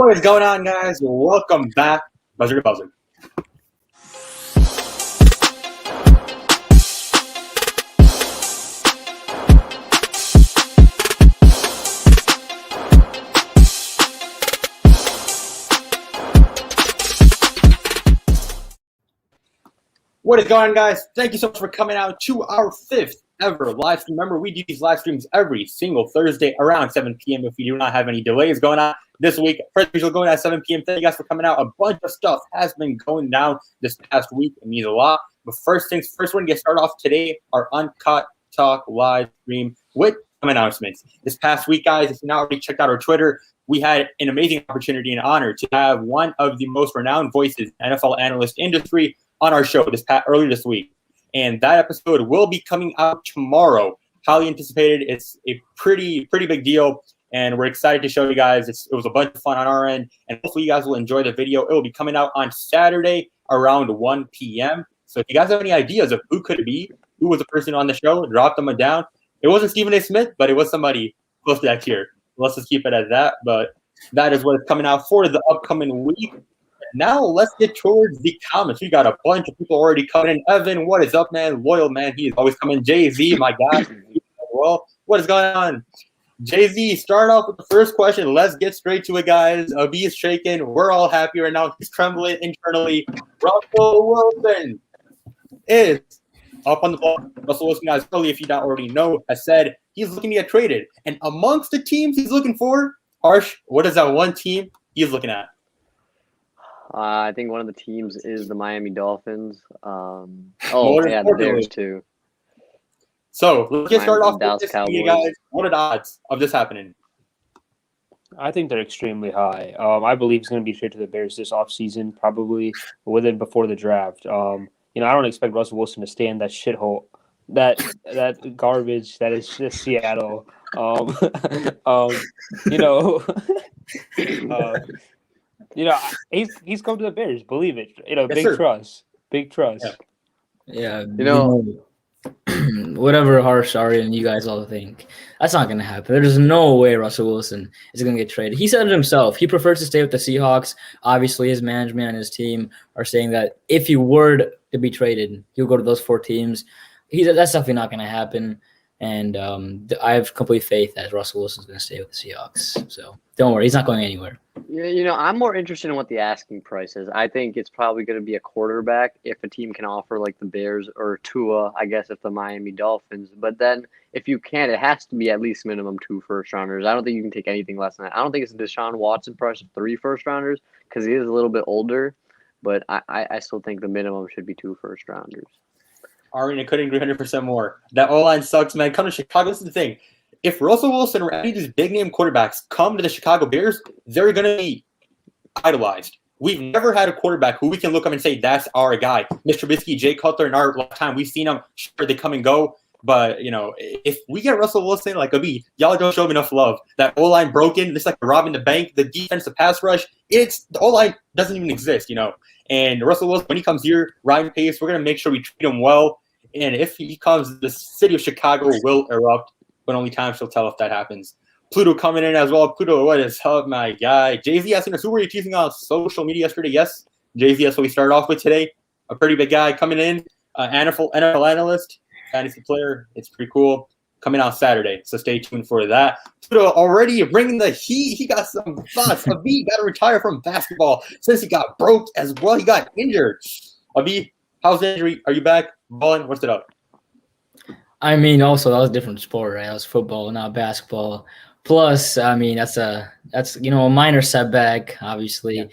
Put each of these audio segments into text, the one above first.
What is going on, guys? Welcome back, Buzzer2Buzzer. What is going on, guys? Thank you so much for coming out to our 5th ever live stream. Remember, we do these live streams every single Thursday around 7 p.m. if we do not have any delays going on this week. First usual going at 7 p.m. Thank you guys for coming out. A bunch of stuff has been going down this past week. It means a lot. But first things first, we're going to get started off today, our Uncut Talk live stream with some announcements. This past week, guys, if you not already checked out our Twitter, we had an amazing opportunity and honor to have one of the most renowned voices in the NFL analyst industry on our show earlier this week. And that episode will be coming out tomorrow. Highly anticipated. It's a pretty big deal. And we're excited to show you guys. It was a bunch of fun on our end. And hopefully you guys will enjoy the video. It will be coming out on Saturday around 1 p.m. So if you guys have any ideas of who could it be, who was the person on the show, drop them down. It wasn't Stephen A. Smith, but it was somebody close to that tier. Let's just keep it at that. But that is what is coming out for the upcoming week. Now let's get towards the comments. We got a bunch of people already coming in. Evan, what is up, man? Loyal, man. He is always coming. Jay-Z, my guy. Well, what is going on? Jay-Z, start off with the first question. Let's get straight to it, guys. Abi is shaking. We're all happy right now. He's trembling internally. Russell Wilson is up on the ball. Russell Wilson, guys, earlier, if you don't already know, has said he's looking to get traded. And amongst the teams he's looking for, Harsh, what is that one team he's looking at? I think one of the teams is the Miami Dolphins. The Bears too. So let's get started off with this, you guys. What are the odds of this happening? I think they're extremely high. I believe he's going to be traded to the Bears this offseason, probably before the draft. I don't expect Russell Wilson to stay in that shithole, that garbage that is just Seattle. He's come to the Bears. Believe it. Big trust. Yeah. Whatever Harsh, Ari, and you guys all think, that's not going to happen. There's no way Russell Wilson is going to get traded. He said it himself. He prefers to stay with the Seahawks. Obviously, his management and his team are saying that if he were to be traded, he'll go to those 4 teams. That's definitely not going to happen. And I have complete faith that Russell Wilson's going to stay with the Seahawks. So don't worry, he's not going anywhere. Yeah, I'm more interested in what the asking price is. I think it's probably going to be a quarterback if a team can offer like the Bears or Tua, I guess, if the Miami Dolphins. But then if you can't, it has to be at least minimum 2 first-rounders. I don't think you can take anything less than that. I don't think it's a Deshaun Watson price of 3 first-rounders because he is a little bit older. But I still think the minimum should be 2 first-rounders. Ari, I couldn't agree 100% more. That O-line sucks, man. Come to Chicago. This is the thing. If Russell Wilson or any of these big-name quarterbacks come to the Chicago Bears, they're going to be idolized. We've never had a quarterback who we can look up and say, that's our guy. Mr. Trubisky, Jay Cutler, in our lifetime, we've seen them. Sure, they come and go. But, if we get Russell Wilson, y'all don't show him enough love. That O-line broken, just like robbing the bank, the defense, the pass rush, the O-line doesn't even exist, And Russell Wilson, when he comes here, riding pace, we're going to make sure we treat him well. And if he comes, the city of Chicago will erupt, but only time shall tell if that happens. Pluto coming in as well. Pluto, what is up, my guy? Jay-Z asking us, who were you teasing on social media yesterday? Yes, Jay-Z, that's what we started off with today. A pretty big guy coming in, NFL analyst, fantasy player. It's pretty cool. Coming out Saturday, so stay tuned for that. Pluto already bringing the heat. He got some thoughts. Abi got to retire from basketball since he got broke as well. He got injured. Abi, how's the injury? Are you back? Balling? What's it up? I mean, also that was a different sport, right? That was football, not basketball. Plus, I mean, that's a minor setback. Obviously, yeah.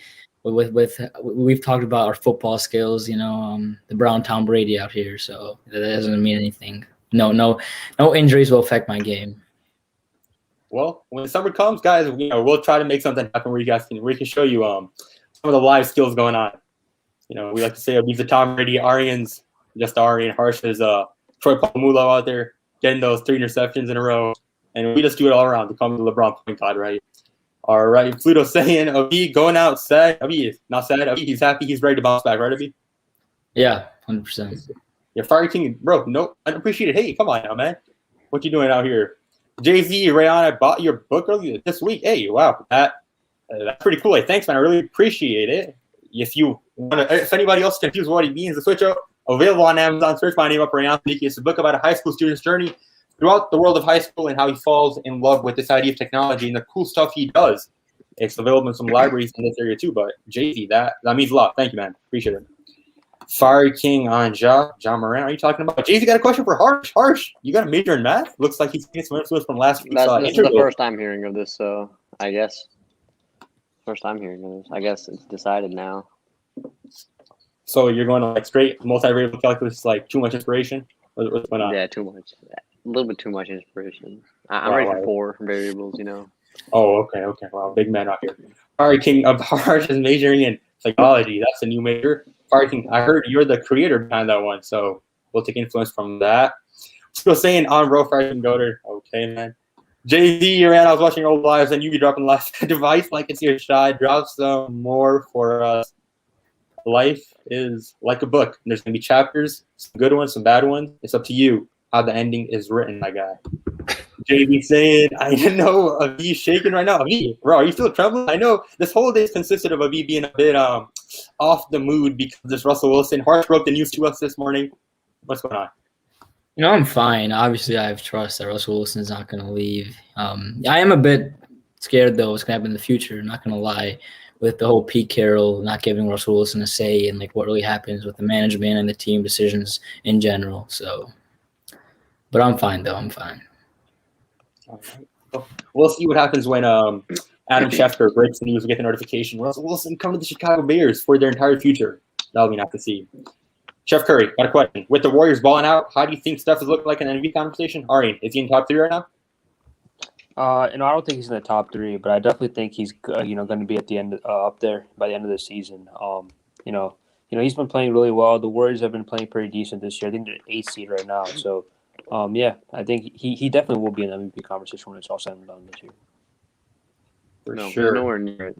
We've talked about our football skills. The Brown Tom Brady out here, so that doesn't mean anything. No injuries will affect my game. Well, when the summer comes, guys, we'll try to make something happen where we can show you some of the live skills going on. We like to say he's the Tom Brady, Arian's just Ari, and Harsh is Troy Polamalu out there getting those 3 interceptions in a row, and we just do it all around to come to LeBron point guard, right? All right, Pluto saying Abi going out sad. Abi is not sad. Abi, he's happy. He's ready to bounce back, right, Abi? Yeah, 100%. Yeah, Fire King, bro. No, unappreciated. Hey, come on now, man. What you doing out here? Jay-Z, Rayon, I bought your book earlier this week. Hey, wow, that That's pretty cool. Hey, thanks, man. I really appreciate it. If anybody else is confused what he means, the switch out available on Amazon. Search my name up right now. It's a book about a high school student's journey throughout the world of high school and how he falls in love with this idea of technology and the cool stuff he does. It's available in some libraries in this area too. But Jay-Z, that means a lot. Thank you, man. Appreciate it. Fire King on John Moran. Are you talking about? Jay-Z got a question for Harsh. Harsh, you got a major in math? Looks like he's getting some influence from last week's This is the first time hearing of this, so I guess first time hearing of this. I guess it's decided now. So you're going to like straight multivariable calculus, like too much inspiration? What's going on? Yeah, too much. A little bit too much inspiration. I'm ready for 4 variables, you know. Oh, okay. Wow, big man out here. Fire King of Harsh is majoring in psychology. That's a new major. Fire King, I heard you're the creator behind that one, so we'll take influence from that. Still saying on bro, Fire King Goater. Okay, man. Jay-Z, you're in. I was watching old lives, and you be dropping live device like it's your shot. Drop some more for us. Life is like a book. There's going to be chapters, some good ones, some bad ones. It's up to you how the ending is written, my guy. JB saying, I didn't know Avi shaking right now. Avi, bro, are you still trembling? I know this whole day consisted of Avi being a bit off the mood because of this Russell Wilson. Harsh broke the news to us this morning. What's going on? I'm fine. Obviously, I have trust that Russell Wilson is not going to leave. I am a bit scared, though, what's going to happen in the future. I'm not going to lie. With the whole Pete Carroll not giving Russell Wilson a say in like what really happens with the management and the team decisions in general. So, but I'm fine though. I'm fine. All right. We'll see what happens when Adam Schefter breaks the news and get the notification. Russell Wilson come to the Chicago Bears for their entire future. That'll be nice to see. Chef Curry, got a question. With the Warriors balling out, how do you think Steph is looking like in an MVP conversation? Arian, is he in top 3 right now? I don't think he's in the top 3, but I definitely think he's going to be at the end up there by the end of the season. He's been playing really well. The Warriors have been playing pretty decent this year. I think they're 8th seed right now. So, I think he definitely will be in the MVP conversation when it's all said and done this year. For sure. Nowhere near it.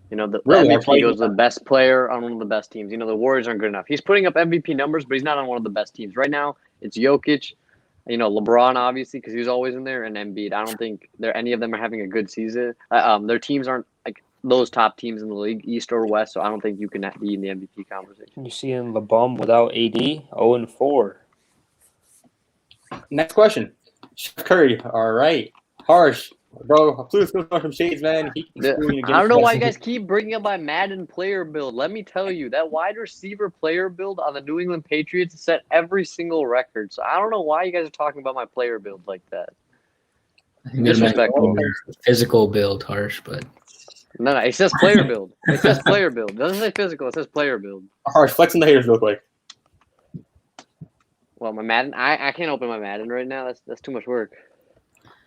The Really, MVP goes to the best player on one of the best teams. The Warriors aren't good enough. He's putting up MVP numbers, but he's not on one of the best teams right now. It's Jokic. LeBron, obviously, because he was always in there, and Embiid. I don't think any of them are having a good season. Their teams aren't like those top teams in the league, East or West, so I don't think you can be in the MVP conversation. You see him LeBum without AD, 0-4. Next question. Chef Curry, all right. Harsh, bro, please go from Shades, man. I don't know why you guys keep bringing up my Madden player build. Let me tell you, that wide receiver player build on the New England Patriots set every single record. So I don't know why you guys are talking about my player build like that. Disrespectful. Physical build, Harsh, but no, it says player build. It says player build. It doesn't say physical. It says player build. Harsh, flexing the haters real quick. Well, my Madden, I can't open my Madden right now. That's too much work.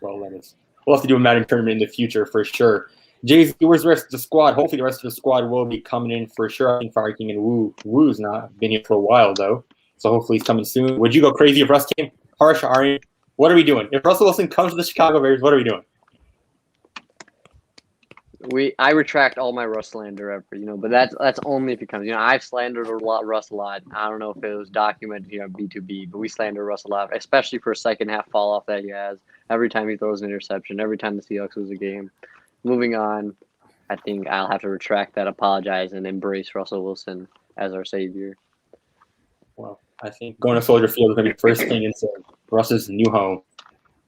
Well, we'll have to do a Madden tournament in the future for sure. Jay-Z, where's the rest of the squad? Hopefully the rest of the squad will be coming in for sure. I think Fire King and Woo's not been here for a while, though. So hopefully he's coming soon. Would you go crazy if Russ came? Harsh, Arian, what are we doing? If Russell Wilson comes to the Chicago Bears, what are we doing? I retract all my Russ slander ever, but that's only if he comes. I've slandered Russ a lot. I don't know if it was documented here on B2B, but we slander Russ a lot, especially for a second half fall off that he has. Every time he throws an interception, every time the Seahawks lose a game. Moving on, I think I'll have to retract that, apologize, and embrace Russell Wilson as our savior. Well, I think going to Soldier Field is going to be the first thing into Russ's new home.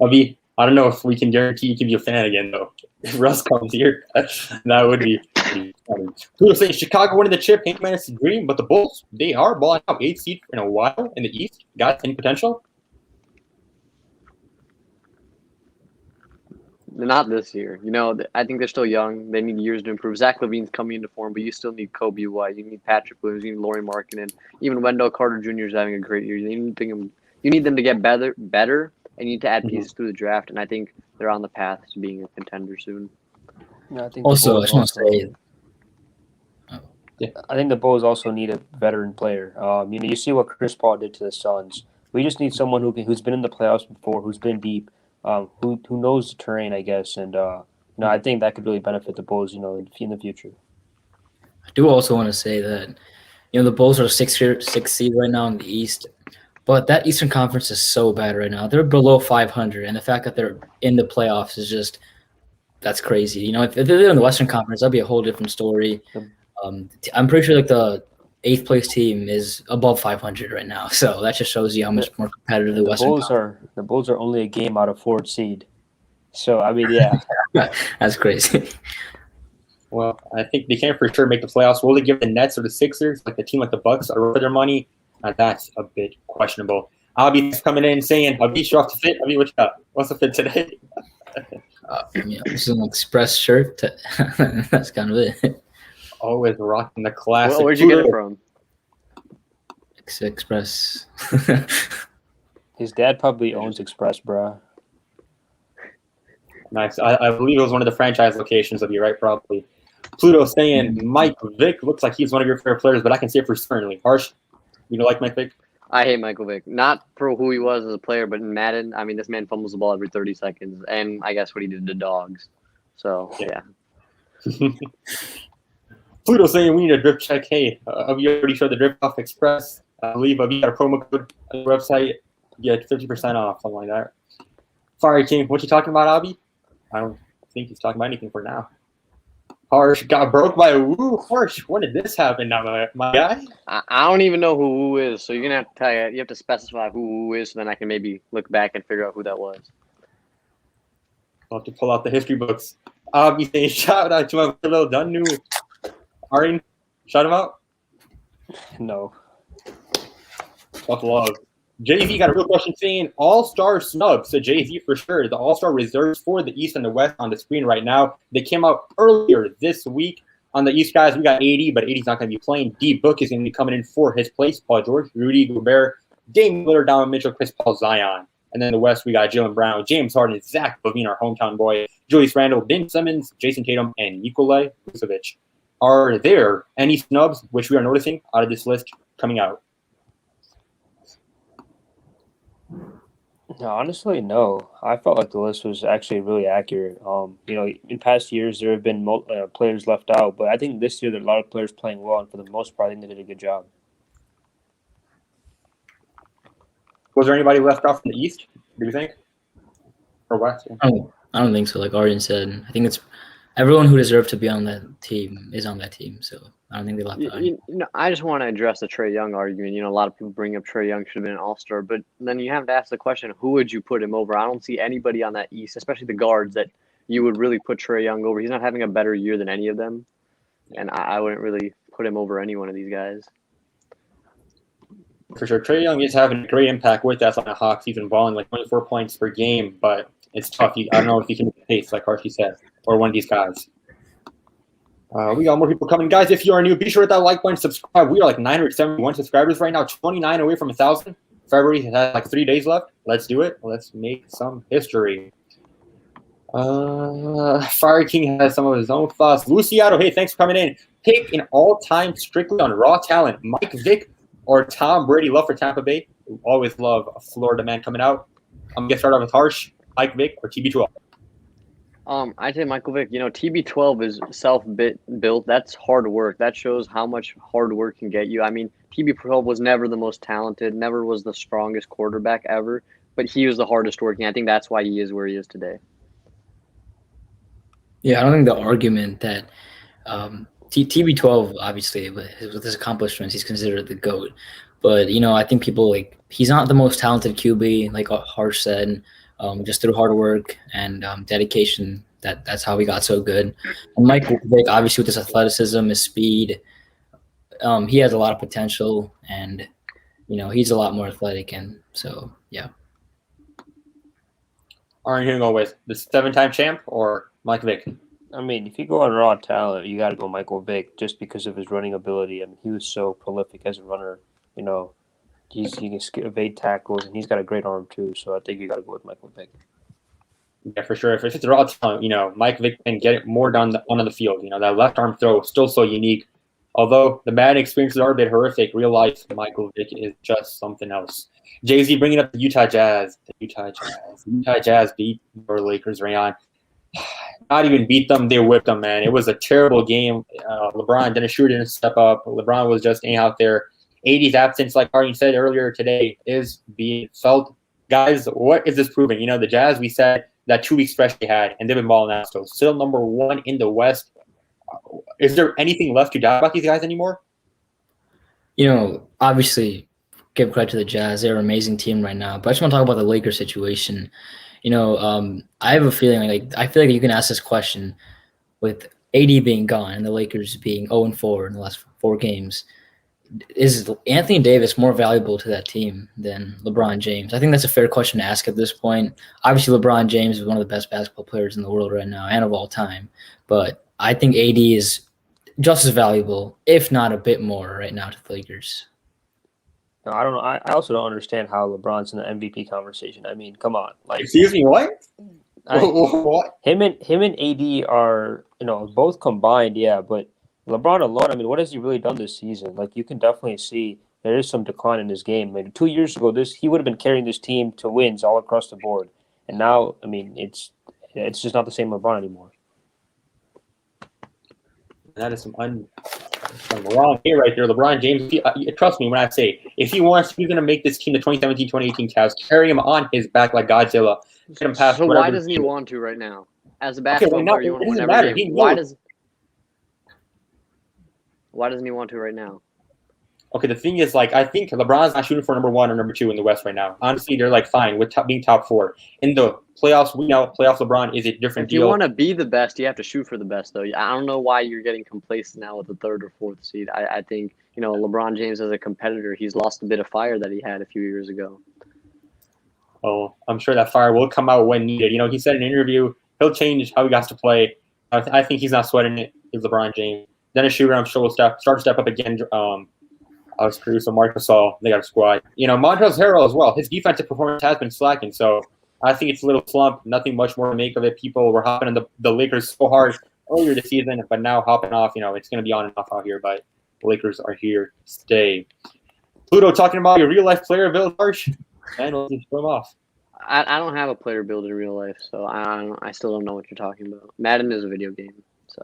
Avi, I don't know if we can guarantee you can be a fan again, though. If Russ comes here, that would be funny. People saying Chicago winning the chip, Hank Man is the dream, but the Bulls, they are balling out 8th seed in a while in the East. Got any potential? Not this year. I think they're still young. They need years to improve. Zach LaVine's coming into form, but you still need Kobe White. You need Patrick Williams. You need Lauri Markkanen. Even Wendell Carter Jr. is having a great year. You need them to get better, and you need to add pieces through the draft. And I think they're on the path to being a contender soon. Yeah, I think also, I just want to say, I think the Bulls also need a veteran player. You see what Chris Paul did to the Suns. We just need someone who's been in the playoffs before, who's been deep. Who knows the terrain, I guess, and I think that could really benefit the Bulls, in the future. I do also want to say that, the Bulls are 6th seed right now in the East, but that Eastern Conference is so bad right now. They're below 500, and the fact that they're in the playoffs is just that's crazy. You know, if they're in the Western Conference, that'd be a whole different story. I'm pretty sure like the 8th place team is above 500 right now, so that just shows you how much more competitive the Western Conference. The Bulls are only a game out of 4th seed. So I mean, yeah, that's crazy. Well, I think they can't for sure make the playoffs. Will they give the Nets or the Sixers, like the team like the Bucks, or their money? That's a bit questionable. Abby's coming in saying, Abby, show off the fit. Abby, what you got? What's the fit today? This is an Express shirt. That's kind of it. Always rocking the classic. Well, where'd you get it from? Express. His dad probably owns Express, bro. Nice. I believe it was one of the franchise locations of you, right? Probably. Pluto saying Mike Vick looks like he's one of your favorite players, but I can say for certainly. Harsh, you don't like Mike Vick? I hate Michael Vick. Not for who he was as a player, but in Madden, I mean, this man fumbles the ball every 30 seconds, and I guess what he did to dogs. So, yeah. Pluto saying we need a drip check. Hey, you already showed the Drip Off Express. I believe you got a promo code on the website. You get 50% off, something like that. Fire King, what you talking about, Abby? I don't think he's talking about anything for now. Harsh got broke by Woo. Harsh, when did this happen now, my guy? I don't even know who Woo is, so you're going to have to tell you have to specify who Woo is, so then I can maybe look back and figure out who that was. I'll have to pull out the history books. Abby saying shout out to my little Dunnu. Arin, shout him out? No. Tough love. Jay-Z got a real question saying all-star snub. So Jay-Z for sure. The all-star reserves for the East and the West on the screen right now. They came out earlier this week. On the East, guys, we got 80, but 80's not going to be playing. D-Book is going to be coming in for his place. Paul George, Rudy Gobert, Dame Lillard, Donovan Mitchell, Chris Paul, Zion. And then the West, we got Jaylen Brown, James Harden, Zach LaVine, our hometown boy, Julius Randle, Ben Simmons, Jason Tatum, and Nikola Vucevic. Are there any snubs which we are noticing out of this list coming out? No, honestly, no. I felt like the list was actually really accurate. In past years there have been players left out, but I think this year there are a lot of players playing well, and for the most part, I think they did a good job. Was there anybody left off from the East, do you think? Or West? I don't think so. Like Arden said, I think it's everyone who deserved to be on that team is on that team. So I don't think they left out. I just want to address the Trae Young argument. A lot of people bring up Trae Young should have been an all-star, but then you have to ask the question, who would you put him over? I don't see anybody on that East, especially the guards, that you would really put Trae Young over. He's not having a better year than any of them, and I wouldn't really put him over any one of these guys. For sure. Trae Young is having a great impact with the Atlanta Hawks. He's been balling like 24 points per game, but it's tough. I don't know if he can pace, like Harshie said, or one of these guys. We got more people coming. Guys, if you are new, be sure to hit that like button, subscribe. We are like 971 subscribers right now, 29 away from 1,000. February has like 3 days left. Let's do it. Let's make some history. Fire King has some of his own thoughts. Luciano, hey, thanks for coming in. Pick an all-time strictly on raw talent. Mike Vick or Tom Brady. Love for Tampa Bay. We always love a Florida man coming out. I'm going to get started off with Harsh, Mike Vick, or TB12. I'd say Michael Vick. TB12 is self-built. That's hard work. That shows how much hard work can get you. I mean, TB12 was never the most talented, never was the strongest quarterback ever, but he was the hardest working. I think that's why he is where he is today. Yeah, I don't think the argument that TB12, obviously, with his accomplishments, he's considered the GOAT. But, I think people, he's not the most talented QB, like Harsh said. Just through hard work and dedication, that's how he got so good. And Mike Vick, obviously with his athleticism, his speed, he has a lot of potential, and he's a lot more athletic, and so yeah. Aren't you going to go with the 7-time champ or Mike Vick? I mean, if you go on raw talent, you got to go Michael Vick just because of his running ability. I mean, he was so prolific as a runner. He can evade tackles, and he's got a great arm too. So I think you got to go with Michael Vick. Yeah, for sure. If it's raw talent, Mike Vick can get it more down on the field. That left arm throw is still so unique. Although the Madden experiences are a bit horrific, real life Michael Vick is just something else. Jay-Z bringing up the Utah Jazz. The Utah Jazz beat your Lakers, Rayon. Not even beat them, they whipped them, man. It was a terrible game. LeBron didn't step up. LeBron was just out there. 80's absence, like Arden said earlier today, is being felt. Guys, what is this proving? The Jazz, we said that 2 week stretch they had, and they've been balling out. So still number 1 in the West. Is there anything left to doubt about these guys anymore? Obviously, give credit to the Jazz. They're an amazing team right now. But I just want to talk about the Lakers situation. I have a feeling I feel like you can ask this question with AD being gone and the Lakers being 0-4 in the last 4 games. Is Anthony Davis more valuable to that team than LeBron James? I think that's a fair question to ask at this point. Obviously, LeBron James is one of the best basketball players in the world right now and of all time. But I think AD is just as valuable, if not a bit more, right now to the Lakers. No, I don't know. I also don't understand how LeBron's in the MVP conversation. I mean, come on. Excuse me, what? What? Him and AD are, both combined, yeah, but LeBron alone, I mean, what has he really done this season? You can definitely see there is some decline in his game. Maybe 2 years ago, he would have been carrying this team to wins all across the board. And now, I mean, it's just not the same LeBron anymore. That is some wrong here right there. LeBron James, trust me when I say, if he wants, he's going to make this team the 2017-2018 Cavs, carry him on his back like Godzilla. Get him past so why doesn't he want to right now? As a basketball player, you want to win every game. Why doesn't he want to right now? Okay, the thing is, I think LeBron's not shooting for number 1 or number 2 in the West right now. Honestly, they're fine with being top 4. In the playoffs, we know playoff LeBron is a different deal. If you want to be the best, you have to shoot for the best, though. I don't know why you're getting complacent now with the 3rd or 4th seed. I think, LeBron James as a competitor, he's lost a bit of fire that he had a few years ago. Oh, I'm sure that fire will come out when needed. He said in an interview he'll change how he has to play. I think he's not sweating it. He's LeBron James. Then a shooter, I'm sure will start to step up again. Alex Caruso, Marc Gasol, they got a squad. Montrezl Harrell as well. His defensive performance has been slacking, so I think it's a little slump. Nothing much more to make of it. People were hopping on the Lakers so hard earlier this season, but now hopping off. It's going to be on and off out here, but the Lakers are here to stay. Pluto talking about your real life player, Bill Harsh, and we'll just throw him off. I don't have a player build in real life, so I still don't know what you're talking about. Madden is a video game, so.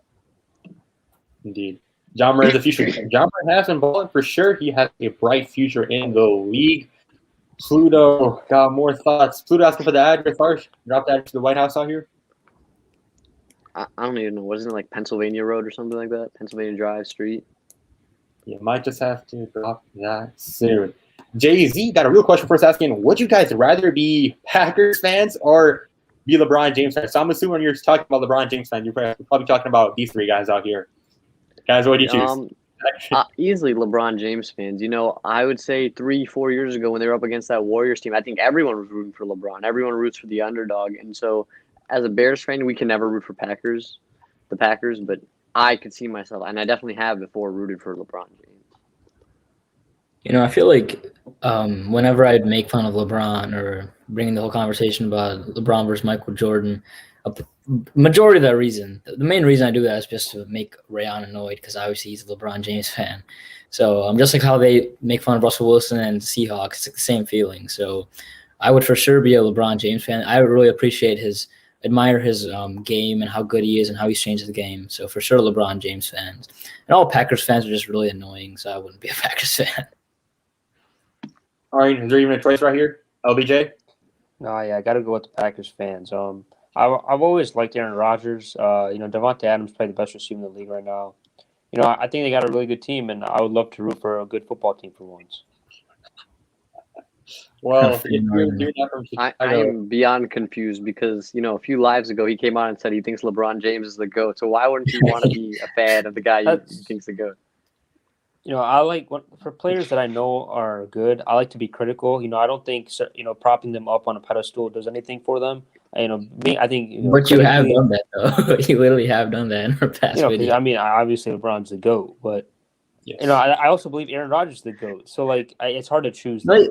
Indeed. John Murray is the future. John Murray has been balling for sure. He has a bright future in the league. Pluto got more thoughts. Pluto asking for the address. Harsh, drop the address to the White House out here. I don't even know. Wasn't it Pennsylvania Road or something like that? Pennsylvania Drive Street? You might just have to drop that soon. Jay-Z got a real question for us asking, would you guys rather be Packers fans or be LeBron James fans? So I'm assuming when you're talking about LeBron James fans, you're probably talking about these 3 guys out here. Guys, what do you choose? Easily LeBron James fans. I would say 3-4 years ago when they were up against that Warriors team, I think everyone was rooting for LeBron. Everyone roots for the underdog. And so as a Bears fan, we can never root for the Packers, but I could see myself, and I definitely have before, rooted for LeBron James. I feel like whenever I'd make fun of LeBron or bringing the whole conversation about LeBron versus Michael Jordan, the majority of that reason, the main reason I do that is just to make Rayon annoyed because obviously he's a LeBron James fan. So just like how they make fun of Russell Wilson and Seahawks, it's the same feeling. So I would for sure be a LeBron James fan. I would really admire his game and how good he is and how he's changed the game. So for sure LeBron James fans. And all Packers fans are just really annoying, so I wouldn't be a Packers fan. All right, is there even a choice right here? LBJ? No, yeah, I got to go with the Packers fans. I've always liked Aaron Rodgers. Devontae Adams played the best receiver in the league right now. I think they got a really good team, and I would love to root for a good football team for once. Well, if you're doing that from I am beyond confused because, a few lives ago he came on and said he thinks LeBron James is the GOAT. So why wouldn't you want to be a fan of the guy you think's the GOAT? I like for players that I know are good. I like to be critical. I don't think propping them up on a pedestal does anything for them. I think. But you have done that though. You literally have done that in our past video. I mean, obviously LeBron's the GOAT, but yes. I also believe Aaron Rodgers is the GOAT. So it's hard to choose. But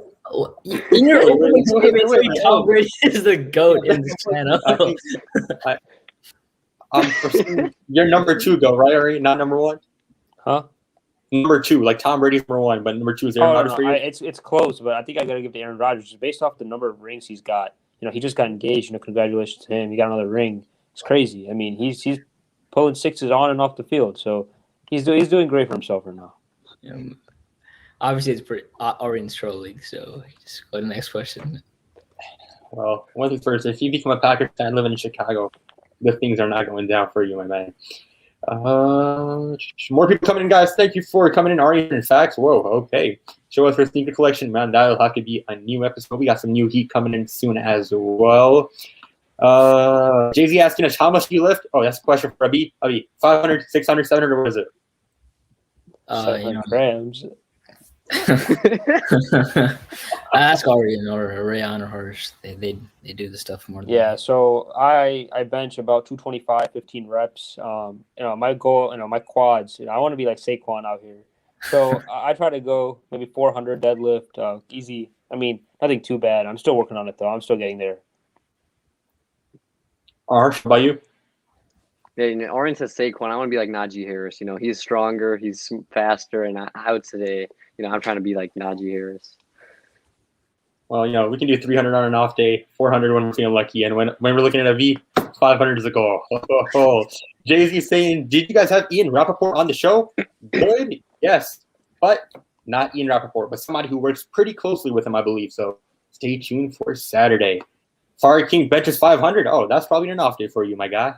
in your opening statement, Tom Brady is the GOAT in this channel. You're number 2 GOAT, right? Ari? Not number 1. Huh? Number 2, like Tom Brady's number 1, but number 2 is Aaron Rodgers for you? It's close, but I think I got to give it to Aaron Rodgers based off the number of rings he's got. He just got engaged. Congratulations to him. He got another ring. It's crazy. I mean, he's pulling 6s on and off the field, so he's doing great for himself right now. Obviously, it's pretty Orient's trolling, so just go to the next question. Well, one thing first, if you become a Packers fan living in Chicago, the things are not going down for you, my man. More people coming in, guys. Thank you for coming in. Ari and Facts. Whoa, okay. Show us for sneaker collection, man. That'll have to be a new episode. We got some new heat coming in soon as well. Jay-Z asking us, how much do you lift? Oh, that's a question for Abi. 500, 600, 700, what is it? 7 grams. Ask Ari or Rayan or Harsh. They do the stuff more than Yeah, so I bench about 225, 15 reps. My goal, my quads, I want to be like Saquon out here. So I try to go maybe 400 deadlift, easy. I mean, nothing too bad. I'm still working on it though. I'm still getting there. Harsh, how about you? Yeah, Oren says Saquon. I want to be like Najee Harris. He's stronger, he's faster, and I would say, I'm trying to be like Najee Harris. Well, we can do 300 on an off day, 400 when we're feeling lucky, and when we're looking at a V, 500 is a goal. Jay-Z saying, did you guys have Ian Rappaport on the show? Good, yes, but not Ian Rappaport, but somebody who works pretty closely with him, I believe. So stay tuned for Saturday. Fire King benches 500. Oh, that's probably an off day for you, my guy.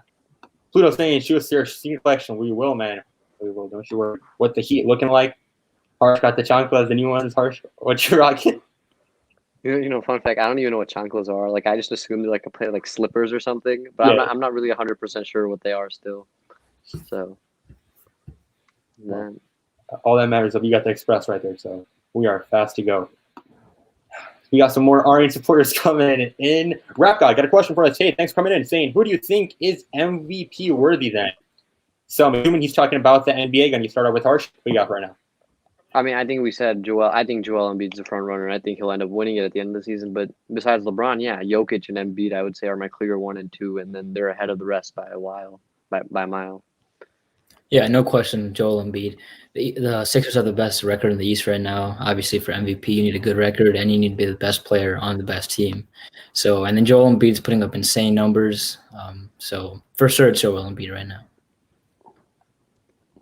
Pluto saying, shoot us your senior collection. We will, man. We will. Don't you worry. What the heat looking like? Harsh got the chanclas, the new ones. Harsh, what you rocking? Fun fact, I don't even know what chanclas are. Like, I just assumed they're like a pair like slippers or something, but Yeah. I'm not really 100% sure what they are still. So, then. All that matters is you got the express right there, so we are fast to go. We got some more Aryan supporters coming in. Rap God got a question for us. Hey, thanks for coming in. Saying, who do you think is MVP worthy then? So I'm assuming he's talking about the NBA. Going to start out with Harsh. What do you got right now? I mean, I think we said Joel. I think Joel Embiid's the front runner, and I think he'll end up winning it at the end of the season. But besides LeBron, yeah, Jokic and Embiid, I would say, are my clear 1 and 2, and then they're ahead of the rest by a mile. Yeah, no question, Joel Embiid. The Sixers have the best record in the East right now. Obviously, for MVP, you need a good record, and you need to be the best player on the best team. So, and then Joel Embiid's putting up insane numbers. So, for sure, it's Joel Embiid right now.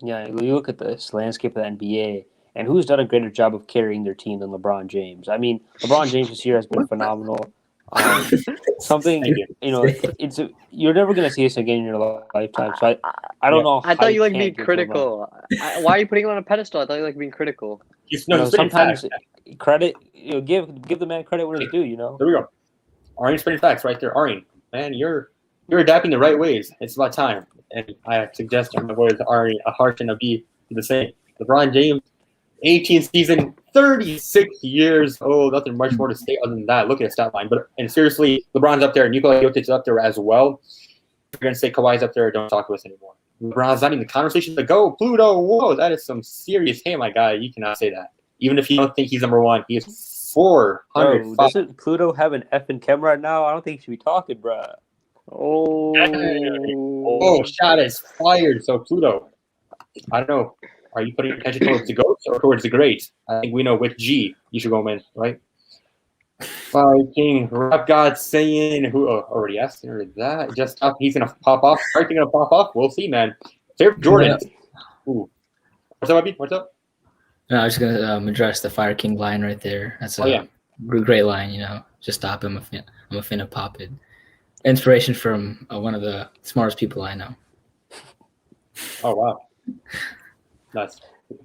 Yeah, you look at this landscape of the NBA, and who's done a greater job of carrying their team than LeBron James? I mean, LeBron James this year has been phenomenal. Something, it's you're never going to see this again in your lifetime. So I don't know. I thought you like being give critical. Why are you putting him on a pedestal? I thought you like being critical. Sometimes credit, give the man credit where it's due. There we go. Aryan spinning facts right there. Aryan, man, you're adapting the right ways. It's about time. And I suggest my boys Aryan, a Harsh and a B the same. LeBron James, 18th season, 36 years old. Nothing much more to say other than that. Look at his stat line. And seriously, LeBron's up there. Nikola Jokic is up there as well. If you're going to say Kawhi's up there, don't talk to us anymore. LeBron's not in the conversation to go. Pluto, whoa, that is some serious. Hey, my guy, you cannot say that. Even if you don't think he's number one, he is 400. Doesn't Pluto have an effing camera right now? I don't think he should be talking, bro. Oh, shot is fired. So, Pluto, I don't know. Are you putting attention towards the GOATs or towards the greats? I think we know which G you should go in, right? King, Rap God saying, who already asked her that? Just up, he's going to pop off. Are you going to pop off? We'll see, man. Favorite Jordan. Yeah. Ooh. What's up, Abby? What's up? No, I was just going to address the Fire King line right there. That's a great line, Just stop him. I'm a finna pop it. Inspiration from one of the smartest people I know. Oh, wow. Nice.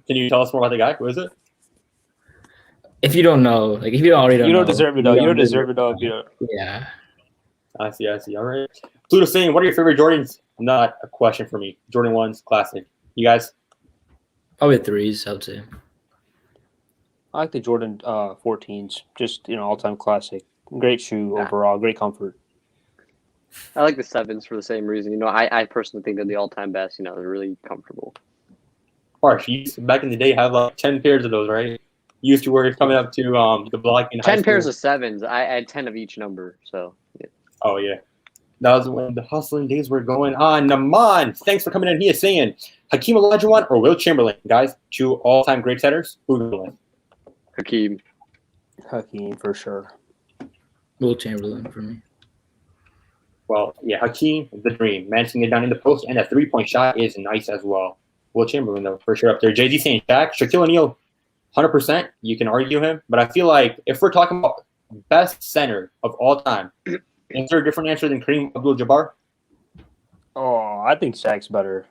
Can you tell us more about the guy? Who is it? If you don't know, if you already don't know. You don't deserve it, though. You don't deserve it, though. If you don't. Yeah. I see. All right. Pluto saying, what are your favorite Jordans? Not a question for me. Jordan 1's classic. You guys? Probably 3s, I would say. I like the Jordan 14s. Just, all-time classic. Great shoe overall. Great comfort. I like the 7s for the same reason. I personally think they're the all-time best. They're really comfortable. Harsh, you used to, back in the day, have like 10 pairs of those, right? You used to wear coming up to the block in 10 pairs of 7s. I had 10 of each number. So. Yeah. Oh yeah, that was when the hustling days were going on. Naman, thanks for coming in. He is saying Hakeem Olajuwon or Will Chamberlain, guys, 2 all-time great setters. Who will win? Hakeem for sure. Will Chamberlain for me. Well, yeah, Hakeem, the dream. Mancing it down in the post, and a 3-point shot is nice as well. Will Chamberlain, though, for sure up there. Jay-Z saying Shaq, Shaquille O'Neal, 100%. You can argue him. But I feel like if we're talking about best center of all time. Is there a different answer than Kareem Abdul-Jabbar? Oh, I think Shaq's better.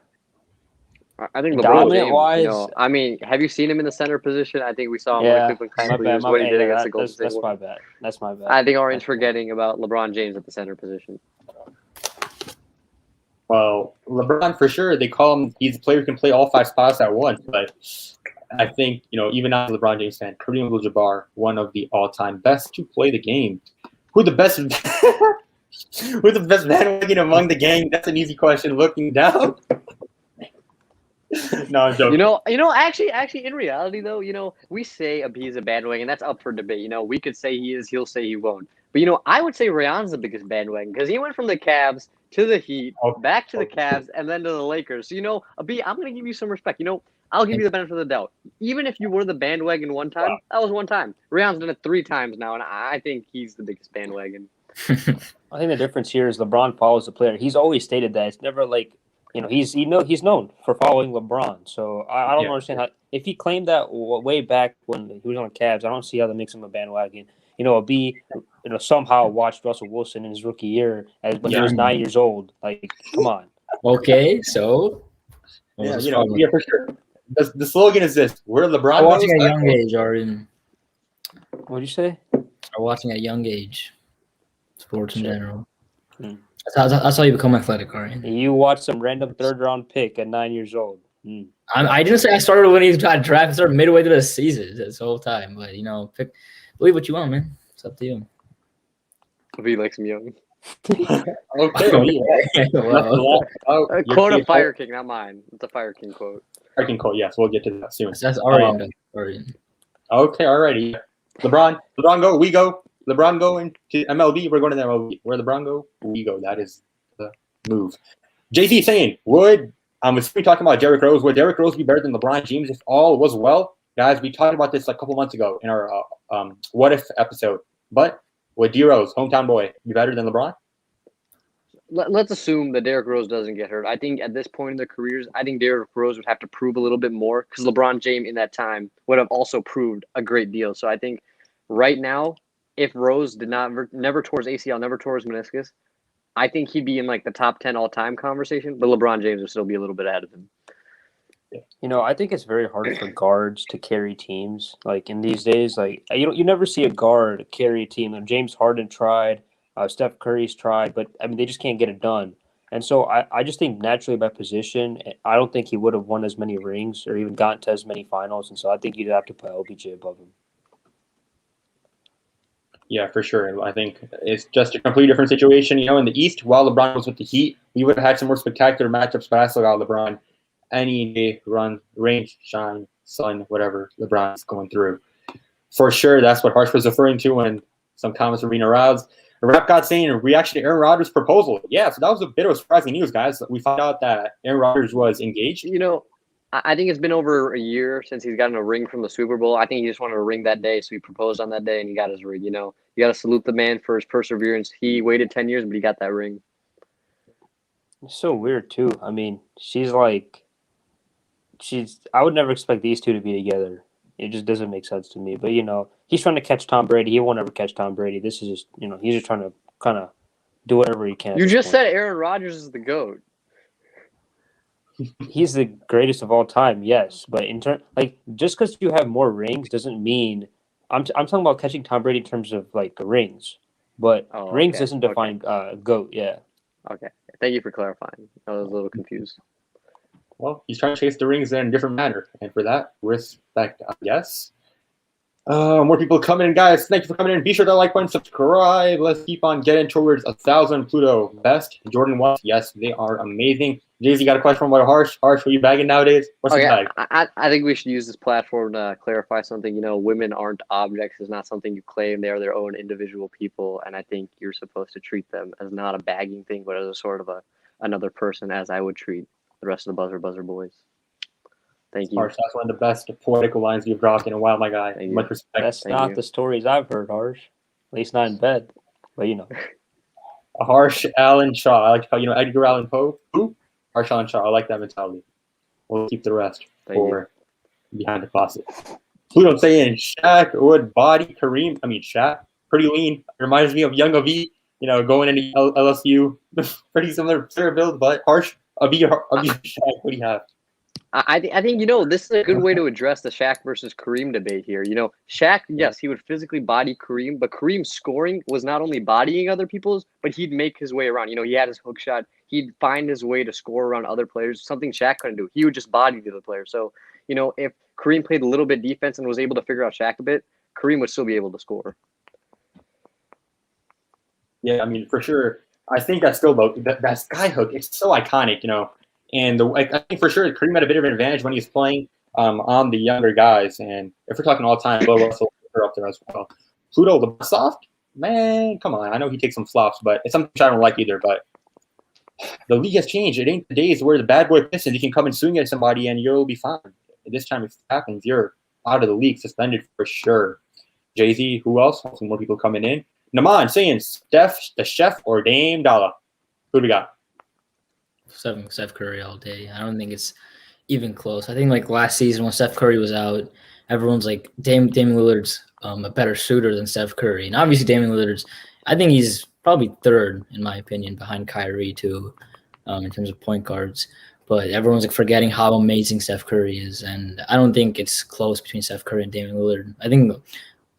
I think LeBron Dominant James, wise- I mean, have you seen him in the center position? I think we saw him like Yeah, Cleveland my Cavaliers, bad. what he did against the Golden State That's my Warriors. bad. That's my bad. I think Orange forgetting about LeBron James at the center position. Well, LeBron for sure. They call him. He's a player who can play all 5 spots at once. But I think even as a LeBron James fan, Kareem Abdul-Jabbar, one of the all-time best to play the game. Who the best? Who's the best bandwagon among the gang? That's an easy question. Looking down. No, I'm joking. Actually, in reality, though, we say he's a bandwagon. That's up for debate. We could say he is. He'll say he won't. But I would say Rayon's the biggest bandwagon because he went from the Cavs to the Heat, back to the Cavs, and then to the Lakers. So, B, I'm going to give you some respect. I'll give you the benefit of the doubt. Even if you were the bandwagon one time, that was one time. Rayon's done it 3 times now, and I think he's the biggest bandwagon. I think the difference here is LeBron follows the player. He's always stated that. It's never like he's known for following LeBron. So I don't understand how if he claimed that way back when he was on the Cavs. I don't see how that makes him a bandwagon. B somehow watched Russell Wilson in his rookie year when he was 9 years old. Like, come on. Okay, so yeah, for sure. The slogan is this: "We're LeBron." I'm watching at young age, Arden. What'd you say? I'm watching at young age. Sports in general. That's how you become athletic, Arden. You watch some random 3rd-round pick at 9 years old. I didn't say I started when he got drafted. I started midway through the season this whole time. But believe what you want, man. It's up to you. B likes him young. Okay. Quote a Fire King, not mine. It's a Fire King quote. Fire King quote. Yes, we'll get to that soon. That's Arden. Arden. Okay, alrighty. LeBron go. We go. LeBron going to MLB. We're going to the MLB. Where LeBron go, we go. That is the move. Jay-Z saying, I'm assuming talking about Derrick Rose. Would Derrick Rose be better than LeBron James if all was well? Guys, we talked about this a couple months ago in our What If episode. But would D-Rose, hometown boy, be better than LeBron? Let's assume that Derrick Rose doesn't get hurt. I think at this point in their careers, I think Derrick Rose would have to prove a little bit more because LeBron James in that time would have also proved a great deal. So I think right now, if Rose did never tore his ACL, never tore his meniscus, I think he'd be in like the top 10 all-time conversation, but LeBron James would still be a little bit ahead of him. I think it's very hard for guards to carry teams. Like in these days, like you never see a guard carry a team. And James Harden tried, Steph Curry's tried, but I mean they just can't get it done. And so I just think naturally by position, I don't think he would have won as many rings or even gotten to as many finals. And so I think you'd have to put LBJ above him. Yeah, for sure. I think it's just a completely different situation. In the East, while LeBron was with the Heat, we would have had some more spectacular matchups, but I still got LeBron any day, rain, shine, sun, whatever LeBron's going through. For sure, that's what Harsh was referring to when some comments were being aroused. The Rap God saying a reaction to Aaron Rodgers' proposal. Yeah, so that was a bit of surprising news, guys. We found out that Aaron Rodgers was engaged. I think it's been over a year since he's gotten a ring from the Super Bowl. I think he just wanted a ring that day, so he proposed on that day, and he got his ring. You got to salute the man for his perseverance. He waited 10 years, but he got that ring. It's so weird, too. I mean, I would never expect these two to be together. It just doesn't make sense to me. But, he's trying to catch Tom Brady. He won't ever catch Tom Brady. This is just, he's just trying to kind of do whatever he can. You just said Aaron Rodgers is the GOAT. He's the greatest of all time, yes. But just because you have more rings doesn't mean I'm talking about catching Tom Brady in terms of like rings. But rings doesn't define GOAT, yeah. Okay. Thank you for clarifying. I was a little confused. Well, he's trying to chase the rings in a different manner. And for that, respect, I guess. More people coming in, guys. Thank you for coming in. Be sure to like, button, subscribe. Let's keep on getting towards 1,000 Pluto best. Jordan 1s. Yes, they are amazing. Jay-Z got a question from Harsh. Harsh, what are you bagging nowadays? What's your bag? I think we should use this platform to clarify something. Women aren't objects. It's not something you claim. They are their own individual people. And I think you're supposed to treat them as not a bagging thing, but as a sort of another person, as I would treat the rest of the Buzzer2Buzzer boys. Thank you. Harsh, that's one of the best poetical lines you've dropped in a while, my guy. Much respect. That's not the stories I've heard, Harsh. At least not in bed. But Harsh Allen Shaw. I like how Edgar Allan Poe. Who? Harsh Allen Shaw. I like that mentality. We'll keep the rest for behind the faucet. Pluto saying Shaq would body Kareem. Shaq pretty lean. Reminds me of young Avi, going into LSU. Pretty similar build, but harsh. Avi, Shaq, what do you have? I think this is a good way to address the Shaq versus Kareem debate here. Shaq, yes, he would physically body Kareem, but Kareem's scoring was not only bodying other people's, but he'd make his way around. He had his hook shot. He'd find his way to score around other players, something Shaq couldn't do. He would just body the other player. So, if Kareem played a little bit defense and was able to figure out Shaq a bit, Kareem would still be able to score. Yeah, I mean, for sure. I think that's still that sky hook. It's so iconic, And I think for sure Kareem had a bit of an advantage when he was playing on the younger guys. And if we're talking all time, Bill Russell up there as well. Pluto, the soft, man, come on. I know he takes some flops, but it's something I don't like either. But the league has changed. It ain't the days where the bad boy Pistons, you can come and swing at somebody and you'll be fine. This time if it happens, you're out of the league, suspended for sure. Jay-Z, who else? Some more people coming in. Naman saying Steph, the chef, or Dame Dollar. Who do we got? Steph Curry all day. I don't think it's even close. I think like last season when Steph Curry was out, everyone's like Damian Lillard's a better shooter than Steph Curry. And obviously Damian Lillard's, I think he's probably third in my opinion behind Kyrie too, in terms of point guards. But everyone's like forgetting how amazing Steph Curry is. And I don't think it's close between Steph Curry and Damian Lillard. I think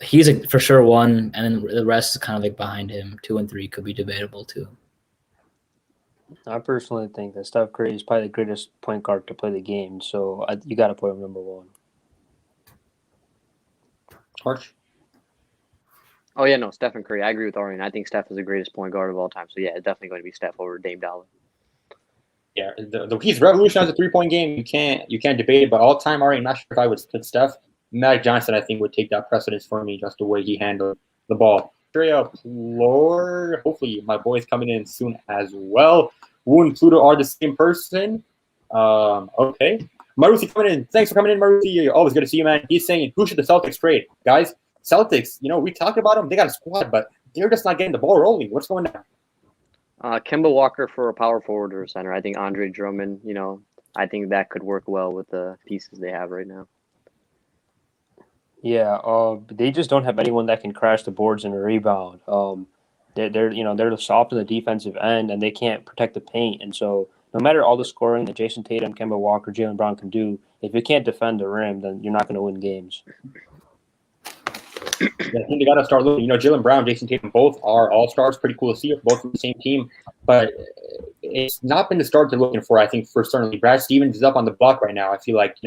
he's for sure one, and then the rest is kind of like behind him. 2 and 3 could be debatable too. I personally think that Steph Curry is probably the greatest point guard to play the game, so you got to put him number one. Harsh? Oh, yeah, no, Stephen Curry. I agree with Orion. I think Steph is the greatest point guard of all time. So, yeah, it's definitely going to be Steph over Dame Dollar. Yeah, he's revolutionized the three-point game. You can't debate it, but all-time, I'm not sure if I would split Steph. Magic Johnson, I think, would take that precedence for me, just the way he handled the ball. Straight up floor. Hopefully, my boy's coming in soon as well. Wu and Pluto are the same person. Okay. Marusi coming in. Thanks for coming in, Marusi. Always good to see you, man. He's saying, who should the Celtics trade? Guys, Celtics, we talked about them. They got a squad, but they're just not getting the ball rolling. What's going on? Kemba Walker for a power forward or a center. I think Andre Drummond, I think that could work well with the pieces they have right now. Yeah, they just don't have anyone that can crash the boards and rebound. They're soft on the defensive end and they can't protect the paint. And so no matter all the scoring that Jason Tatum, Kemba Walker, Jaylen Brown can do, if you can't defend the rim, then you're not going to win games. Yeah, I think they got to start looking. Jaylen Brown, Jason Tatum, both are all-stars. Pretty cool to see, both from the same team. But it's not been the start they're looking for, I think, for certainly. Brad Stevens is up on the block right now. I feel like,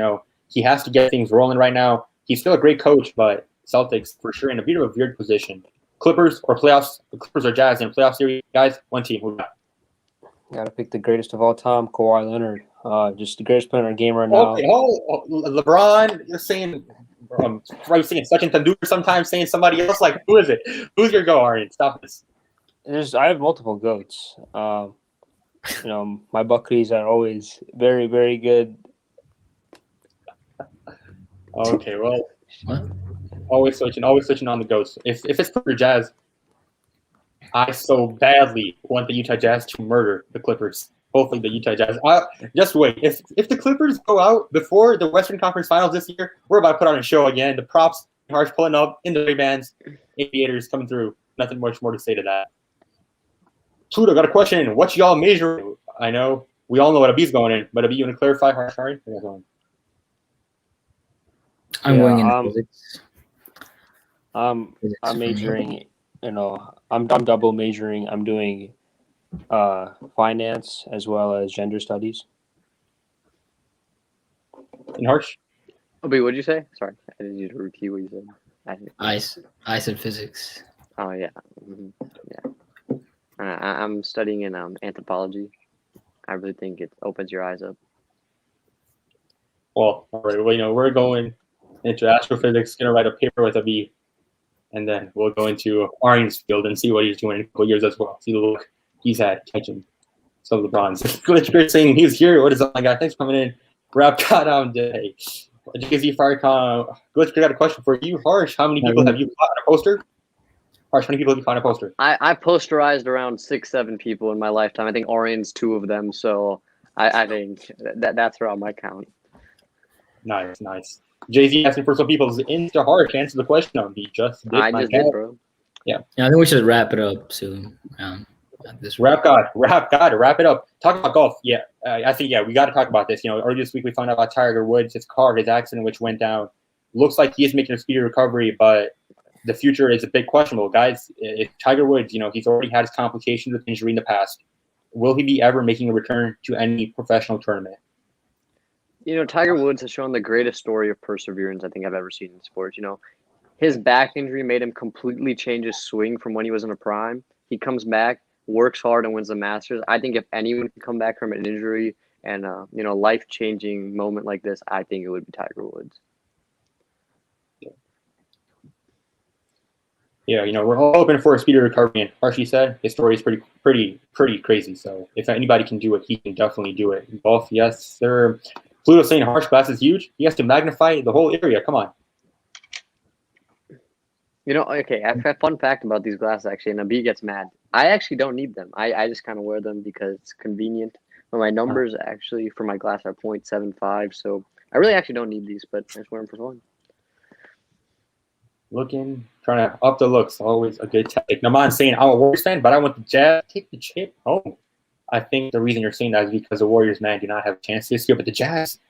he has to get things rolling right now. He's still a great coach, but Celtics for sure in a bit of a weird position. Clippers or playoffs? The Clippers or Jazz in playoff series, guys. One team. Who got? Got to pick the greatest of all time, Kawhi Leonard. Just the greatest player in our game right now. Okay, LeBron. You're saying, probably saying Sachin Tendulkar. Sometimes saying somebody else. Like, who is it? Who's your go, Aryan? Stop this. I have multiple goats. My Buccaneers are always very, very good. Okay, well, always switching on the goats. If it's for the Jazz, I so badly want the Utah Jazz to murder the Clippers. Hopefully the Utah Jazz. Just wait. If the Clippers go out before the Western Conference Finals this year, we're about to put on a show again. The props, Harsh pulling up in the Ray-Bans, aviators coming through. Nothing much more to say to that. Pluto, got a question. What's y'all measuring? I know we all know what a B's going in, but a B, you want to clarify, Harsh? Sorry. I'm going in physics. I'm majoring, I'm double majoring. I'm doing finance as well as gender studies. And Harsh? Oh, but what did you say? Sorry, I didn't need to repeat what you said. I said physics. Oh, yeah. Mm-hmm. Yeah. I'm studying in anthropology. I really think it opens your eyes up. Well, all right. Well, we're going into astrophysics, going to write a paper with a B, and then we'll go into Aryan's field and see what he's doing in a couple years as well. See the look he's had catching some of the bronze. Glitch saying he's here. What is up, my guy? Thanks for coming in. Rap cut on day. JZ Firecon. Glitch, I got a question for you. Harsh, how many people have you caught on a poster? Harsh, how many people have you caught on a poster? I posterized around 6-7 people in my lifetime. I think Orian's 2 of them, so I think that's around my count. Nice. Jay-Z asking for some people's Insta Harsh. Answer the question on me. I just did, bro. I think we should wrap it up soon. Wrap it up. Talk about golf. Yeah, I think we got to talk about this. Earlier this week we found out about Tiger Woods, his accident, which went down. Looks like he is making a speedy recovery, but the future is a bit questionable, guys. If Tiger Woods, he's already had his complications with injury in the past. Will he be ever making a return to any professional tournament? Tiger Woods has shown the greatest story of perseverance I think I've ever seen in sports. His back injury made him completely change his swing from when he was in a prime. He comes back, works hard, and wins the Masters. I think if anyone can come back from an injury and a life-changing moment like this, I think it would be Tiger Woods. Yeah, we're all hoping for a speedy recovery. And Harshy said his story is pretty crazy. So if anybody can do it, he can definitely do it. Golf, yes, sir. Pluto saying Harsh glass is huge. He has to magnify the whole area. Come on. Okay, I have a fun fact about these glasses, actually, and Abhi gets mad. I actually don't need them. I just kind of wear them because it's convenient. But my numbers actually for my glass are 0.75, so I really actually don't need these, but I just wear them for fun. Trying to up the looks, always a good tactic. Naman saying, I'm a Warriors fan, but I want the Jazz take the chip home. I think the reason you're saying that is because the Warriors, man, do not have a chance this year, but the Jazz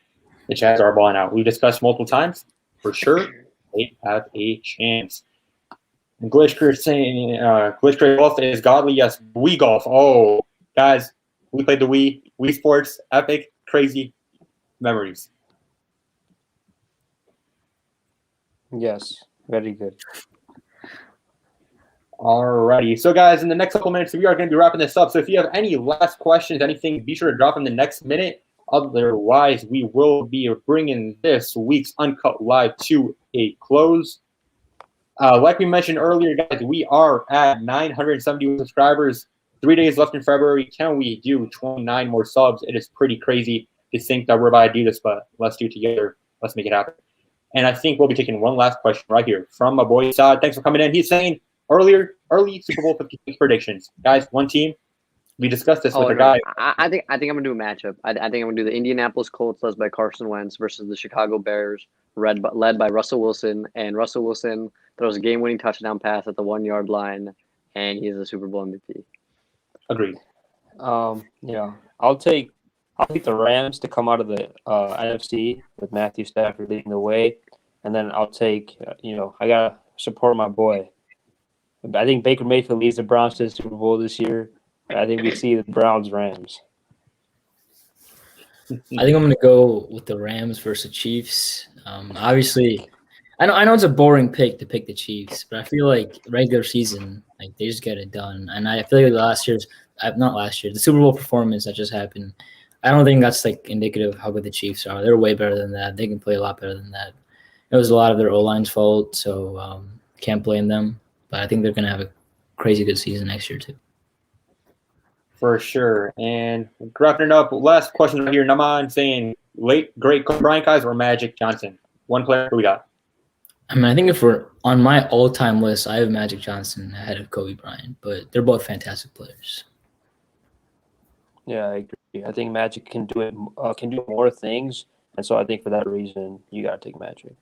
are balling out. We've discussed multiple times. For sure, they have a chance. And Glitch Crew saying, Glitch Crew golf is godly. Yes, Wii golf. Oh, guys, we played the Wii Sports. Epic, crazy memories. Yes, very good. Alrighty. So, guys, in the next couple minutes, we are going to be wrapping this up. So if you have any last questions, anything, be sure to drop in the next minute. Otherwise, we will be bringing this week's Uncut Live to a close. Like we mentioned earlier, guys, we are at 970 subscribers. 3 days left in February. Can we do 29 more subs? It is pretty crazy to think that we're about to do this, but let's do it together. Let's make it happen. And I think we'll be taking one last question right here from my boy Saad. Thanks for coming in. He's saying early Super Bowl 56 predictions. Guys, one team. We discussed this with a guy. I think I'm gonna do a matchup. I think I'm gonna do the Indianapolis Colts led by Carson Wentz versus the Chicago Bears led by Russell Wilson. And Russell Wilson throws a game-winning touchdown pass at the 1 yard line, and he's a Super Bowl MVP. Agreed. I'll take the Rams to come out of the NFC with Matthew Stafford leading the way, and then I'll take I gotta support my boy. I think Baker Mayfield leads the Browns to the Super Bowl this year. I think we see the Browns-Rams. I think I'm going to go with the Rams versus Chiefs. Obviously, I know it's a boring pick to pick the Chiefs, but I feel like regular season, like they just get it done. And I feel like the Super Bowl performance that just happened, I don't think that's like indicative of how good the Chiefs are. They're way better than that. They can play a lot better than that. It was a lot of their O-line's fault, so can't blame them. But I think they're going to have a crazy good season next year too. For sure. And wrapping it up, last question right here. Naman saying great Kobe Bryant guys or Magic Johnson. One player we got. I mean, I think if we're on my all-time list, I have Magic Johnson ahead of Kobe Bryant, but they're both fantastic players. Yeah, I agree. I think Magic can do more things, and so I think for that reason, you got to take Magic.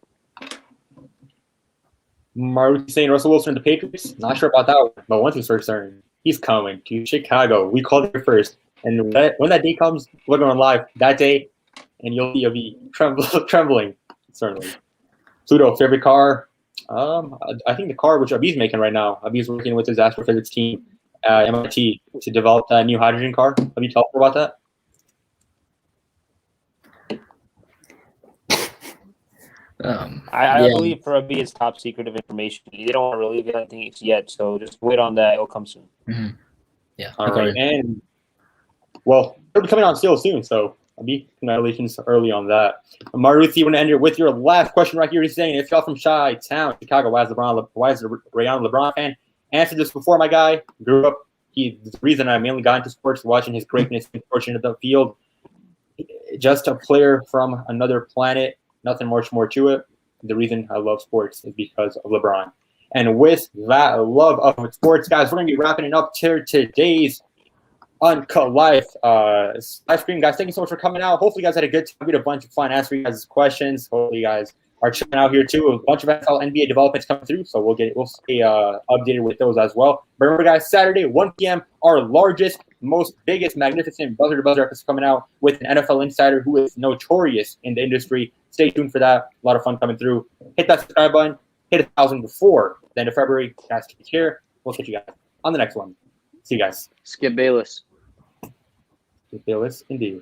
Maruti saying Russell Wilson and the Patriots. Not sure about that one, but once he's returned, he's coming to Chicago. We called it first, and when that day comes, we're going live that day, and you'll be trembling certainly. Pluto, favorite car? I think the car which Abhi's making right now. Abhi's working with his astrophysics team at MIT to develop a new hydrogen car. Have you talked about that? I believe for Abhi it's top secret of information. They don't want to release anything yet, so just wait on that. It'll come soon. Mm-hmm. Yeah. All right. And, well, they'll be coming on still soon, so Abhi, congratulations early on that. Maruthi, you want to end with your last question right here. He's saying, if y'all from Chi-Town, Chicago, why is Rayon LeBron fan? Answered this before, my guy. Grew up. The reason I mainly got into sports, watching his greatness and portion of the field. Just a player from another planet. Nothing much more to it. The reason I love sports is because of LeBron. And with that love of sports, guys, we're going to be wrapping it up to today's Uncut Live stream. Guys, thank you so much for coming out. Hopefully, you guys had a good time. We had a bunch of fun answering you guys' questions. Hopefully, you guys are checking out here too. A bunch of NFL, NBA developments coming through, so we'll stay updated with those as well. But remember, guys, Saturday 1 p.m. our largest, most biggest, magnificent buzzer to buzzer episode coming out with an NFL insider who is notorious in the industry. Stay tuned for that. A lot of fun coming through. Hit that subscribe button. Hit 1,000 before the end of February. Guys, take care. We'll catch you guys on the next one. See you guys. Skip Bayless. Skip Bayless, indeed.